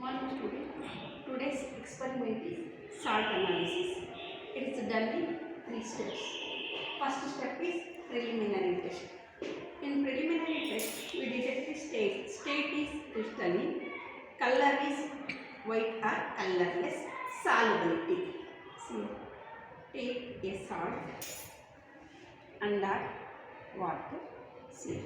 Morning student. Today's experiment is salt analysis. It is done in 3 steps. First step is preliminary test. In preliminary test, we detect the state. State is crystalline, color is white or colorless, solubility. See, take a salt and add water. See,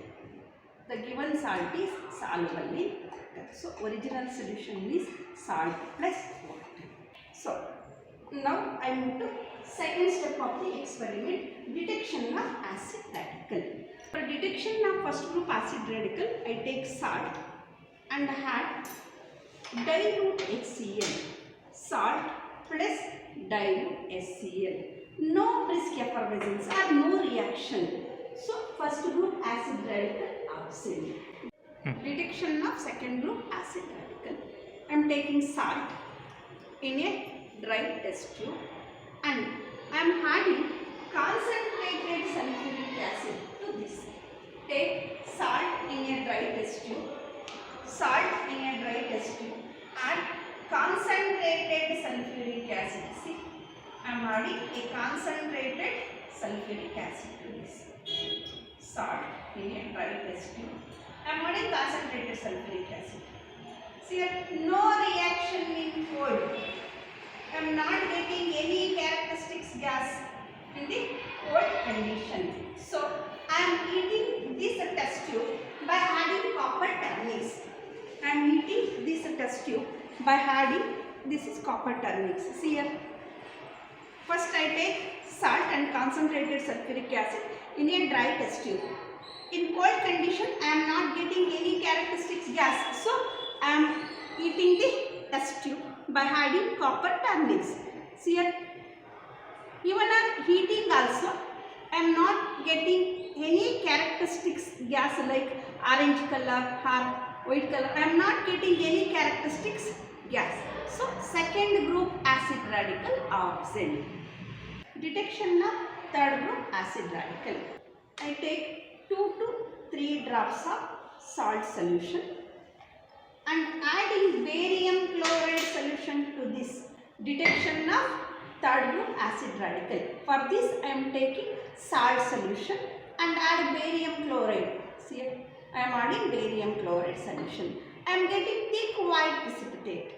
the given salt is soluble in water. So, original solution is salt plus water. So, now I move to second step of the experiment, detection of acid radical. For detection of first group acid radical, I take salt and add dilute HCl. Salt plus dilute HCl. No brisk effervescence or no reaction. So, first group acid radical absent. Detection of second group acid radical. I am taking salt in a dry test tube and I am adding concentrated sulfuric acid to this. Take salt in a dry test tube, salt in a dry test tube and concentrated sulfuric acid. See, I am adding a concentrated sulfuric acid to this. Salt in a dry test tube. I am adding concentrated sulfuric acid. See, no reaction in cold. I am not getting any characteristics gas in the cold condition. So, I am heating this test tube by adding copper turnix. I am heating this test tube by adding, this is copper turnix. See here. First I take salt and concentrated sulfuric acid in a dry test tube. In cold condition, I am not getting any characteristics gas. So, I am heating the test tube by adding copper turnix. See here. Even on heating also, I am not getting any characteristics gas like orange color or white color. I am not getting any characteristics gas. So, second group acid radical absent. Detection of third group acid radical. I take 2 to 3 drops of salt solution and adding barium chloride solution to this. Detection of third group acid radical. For this I am taking salt solution and add barium chloride. See, I am adding barium chloride solution. I am getting thick white precipitate.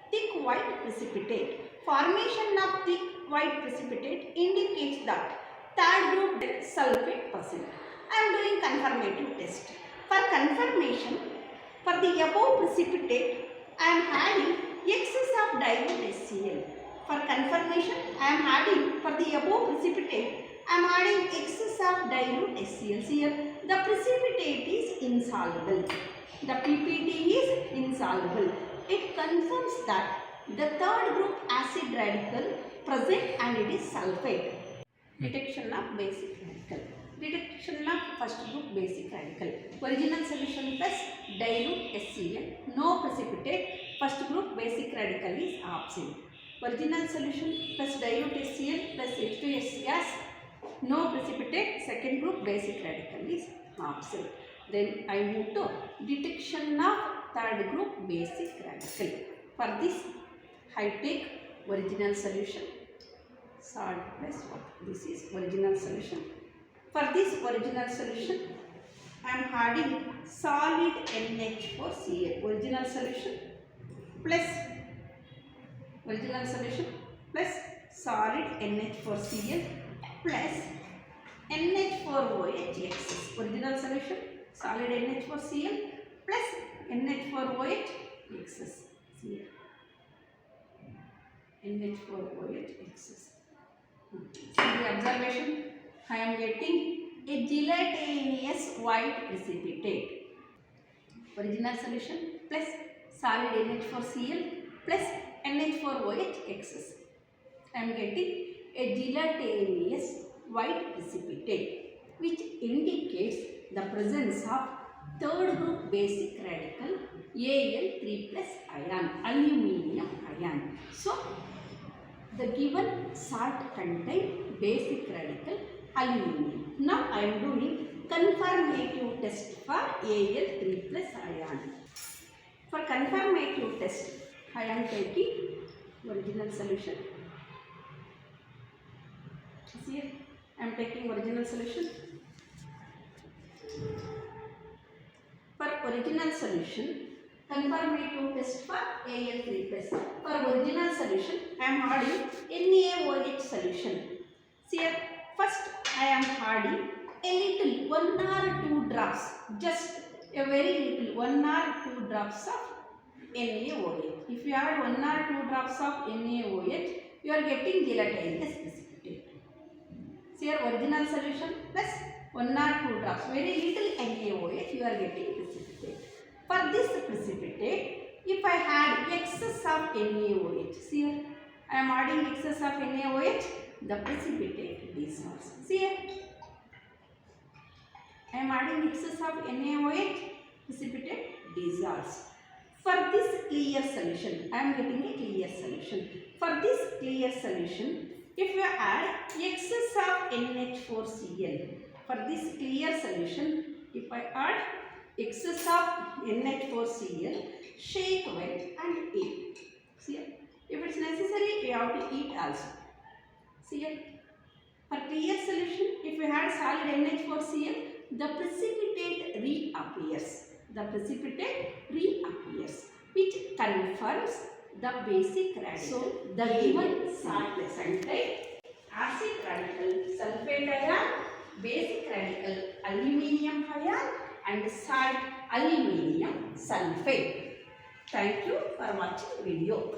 Thick white precipitate. Formation of thick white precipitate indicates that third group sulfate percent. I am doing confirmative test. For confirmation, for the above precipitate, I am adding excess of dilute HCl. For confirmation, I am adding, for the above precipitate, I am adding excess of dilute HCl. Here, the precipitate is insoluble. The PPT is insoluble. It confirms that the third group acid radical present and it is sulfate. Detection of basic radical. Detection of first group basic radical. Original solution plus dilute HCl. No precipitate. First group basic radical is absent. Original solution plus dilute HCl plus H2S gas. No precipitate. Second group basic radical is absent. Then I move to detection of third group basic radical. For this, I take original solution, salt plus water. This is original solution. For this original solution, I am adding solid NH4Cl. Original solution plus solid NH4Cl plus NH4OH excess. Original solution, solid NH4Cl plus NH4OH excess. See, NH4OH excess. See the observation. I am getting a gelatinous white precipitate. Original solution plus solid NH4Cl plus NH4OH excess. I am getting a gelatinous white precipitate which indicates the presence of third group basic radical Al3 plus ion, aluminium ion. So, the given salt contains basic radical aluminium. Now, I am doing confirmative test for Al3 plus ion. For confirmative test, I am taking original solution. See, I am taking original solution. For original solution, confirm me to test for Al3+. For original solution, I am adding NaOH solution. See, first I am adding a little 1 or 2 drops, just a very little 1 or 2 drops of NaOH. If you add 1 or 2 drops of NaOH, you are getting gelatinous precipitate. See, your original solution plus 1 or 2 drops, very little NaOH, you are getting precipitate. For this precipitate, if I add excess of NaOH, see here, I am adding excess of NaOH, the precipitate dissolves. See here, I am adding excess of NaOH, precipitate dissolves. For this clear solution, I am getting a clear solution. For this clear solution, if you add excess of NH4Cl, for this clear solution, if I add excess of NH4Cl, shake well and eat. See here, if it is necessary, you have to eat also. See here, for clear solution, if you add solid NH4Cl, the precipitate reappears. The precipitate reappears, which confirms the basic radical. So, the given salt contains acid radical sulfate ion, basic radical aluminium ion, and salt aluminium sulphate. Thank you for watching video.